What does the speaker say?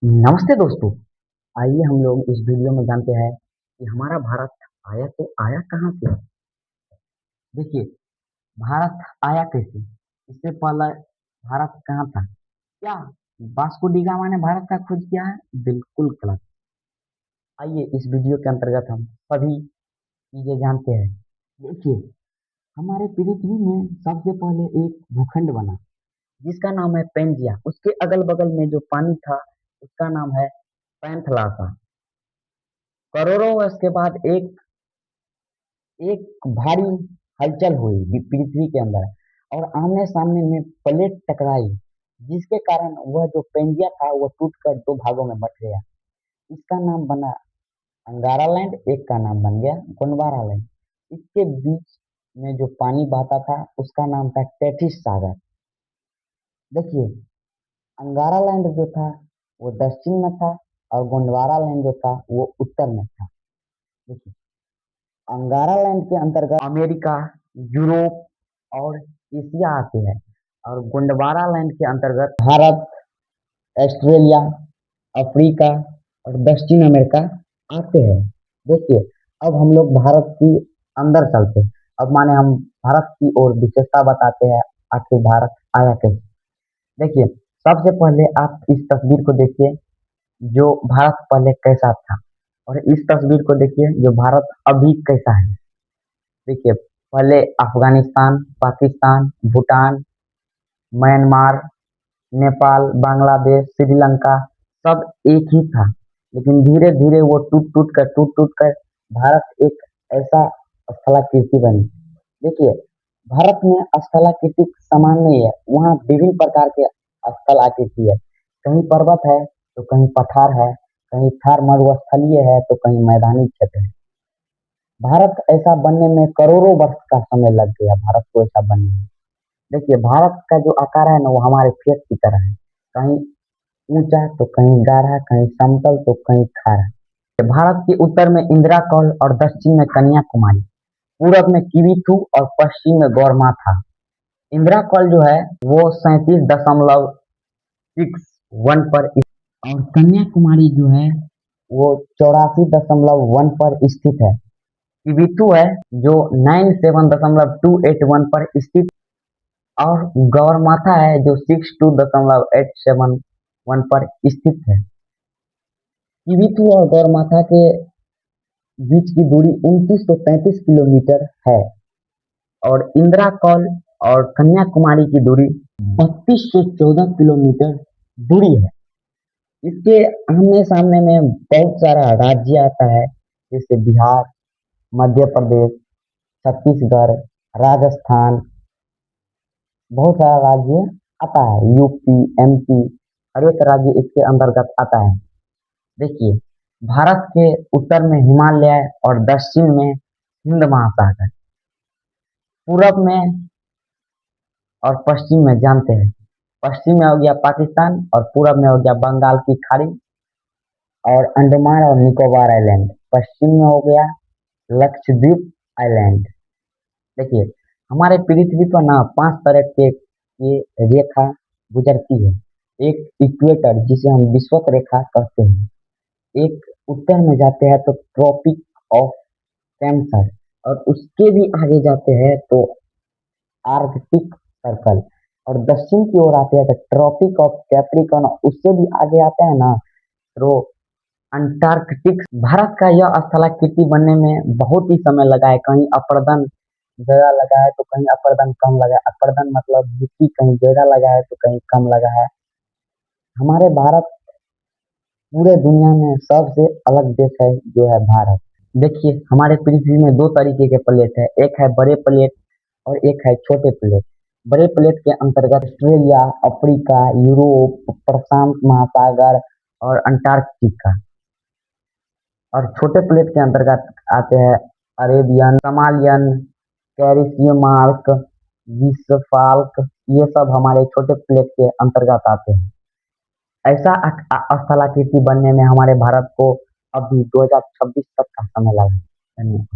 नमस्ते दोस्तों। आइए हम लोग इस वीडियो में जानते हैं कि हमारा भारत आया तो आया कहाँ से। देखिए, भारत आया कैसे। इससे पहले भारत कहाँ था क्या? वास्को डी गामा ने भारत का खोज किया है? बिल्कुल गलत। आइए इस वीडियो के अंतर्गत हम सभी चीजें जानते हैं। देखिए, हमारे पृथ्वी में सबसे पहले एक भूखंड बना जिसका नाम है पेंजिया। उसके अगल बगल में जो पानी था उसका नाम है पैंथलासा। करोड़ों वर्ष के बाद एक एक भारी हलचल हुई पृथ्वी के अंदर और आमने सामने में प्लेट टकराई, जिसके कारण वह जो पेंजिया था वह टूटकर दो भागों में बट गया। इसका नाम बना अंगारा लैंड, एक का नाम बन गया गोंडवाना लैंड। इसके बीच में जो पानी बहता था उसका नाम था टेथिस सागर। देखिए, अंगारा लैंड जो था वो दक्षिण में था और गोंडवाना लैंड जो था वो उत्तर में था। देखिए, अंगारा लैंड के अंतर्गत अमेरिका, यूरोप और एशिया आते हैं और गोंडवाना लैंड के अंतर्गत भारत, ऑस्ट्रेलिया, अफ्रीका और दक्षिण अमेरिका आते हैं। देखिए, अब हम लोग भारत की अंदर चलते हैं। अब माने हम भारत की ओर विशेषता बताते हैं, आखिर भारत आया कैसे। देखिए, सबसे पहले आप इस तस्वीर को देखिए जो भारत पहले कैसा था, और इस तस्वीर को देखिए जो भारत अभी कैसा है। देखिए, पहले अफगानिस्तान, पाकिस्तान, भूटान, म्यांमार, नेपाल, बांग्लादेश, श्रीलंका सब एक ही था। लेकिन धीरे धीरे वो टूट टूट कर भारत एक ऐसा स्थलाकृति बनी। देखिए, भारत में स्थलाकृति समान नहीं है, वहाँ विभिन्न प्रकार के स्थलाकृति है। कहीं पर्वत है तो कहीं पठार है, कहीं थार मरुस्थलीय है तो कहीं मैदानी क्षेत्र है। भारत ऐसा बनने में करोड़ों वर्ष का समय लग गया भारत को ऐसा बनने में। देखिए, भारत का जो आकार है ना वो हमारे फेस की तरह है, कहीं ऊंचा तो कहीं गाढ़ा, कहीं समतल तो कहीं खारा। भारत के उत्तर में इंदिरा कौल और दक्षिण में कन्याकुमारी, पूरब में किवीथु और पश्चिम में गौरमाथा। इंदिरा कौल जो है वो 37.61 पर और कन्याकुमारी जो है वो 84.1 पर स्थित है। किवीथु है जो 97.281 पर स्थित, और गौरमाथा है जो 62.871 पर स्थित है। किवीथु और गौरमाथा के बीच की दूरी 2933 किलोमीटर है और इंदिरा कौल और कन्याकुमारी की दूरी 3214 किलोमीटर दूरी है। इसके आमने सामने में बहुत सारा राज्य आता है, जैसे बिहार, मध्य प्रदेश, छत्तीसगढ़, राजस्थान, बहुत सारा राज्य आता है, यूपी, एमपी, हर एक राज्य इसके अंतर्गत आता है। देखिए, भारत के उत्तर में हिमालय और दक्षिण में हिंद महासागर, पूरब में और पश्चिम में जानते हैं। पश्चिम में हो गया पाकिस्तान और पूरब में हो गया बंगाल की खाड़ी और अंडमान और निकोबार आइलैंड। पश्चिम में हो गया लक्षद्वीप आइलैंड। देखिए, हमारे पृथ्वी पर ना 5 तरह के ये रेखा गुजरती है। एक इक्वेटर जिसे हम विषुवत रेखा कहते हैं, एक उत्तर में जाते हैं तो ट्रॉपिक ऑफ कैंसर, और उसके भी आगे जाते हैं तो आर्कटिक सर्कल, और दक्षिण की ओर आते हैं तो ट्रॉपिक ऑफ कैप्रिकॉर्न, उससे भी आगे आता है ना तो अंटार्कटिक। भारत का यह स्थलाकृति बनने में बहुत ही समय लगा है। कहीं अपर्दन ज्यादा लगा है तो कहीं अपर्दन कम लगा है। अपर्दन मतलब मिट्टी कहीं ज्यादा लगा है तो कहीं कम लगा है। हमारे भारत पूरे दुनिया में सबसे अलग देश है जो है भारत। देखिए, हमारे पृथ्वी में दो तरीके के प्लेट है, एक है बड़े प्लेट और एक है छोटे प्लेट। बड़े प्लेट के अंतर्गत ऑस्ट्रेलिया, अफ्रीका, यूरोप, प्रशांत महासागर और अंटार्कटिका, और छोटे प्लेट के अंतर्गत आते हैं अरेबियन, समालियन, कैरिसियमार्क, विस्फाल्क, ये सब हमारे छोटे प्लेट के अंतर्गत आते हैं। ऐसा स्थलाकृति बनने में हमारे भारत को अभी 2026 तक का समय लगा है। धन्यवाद।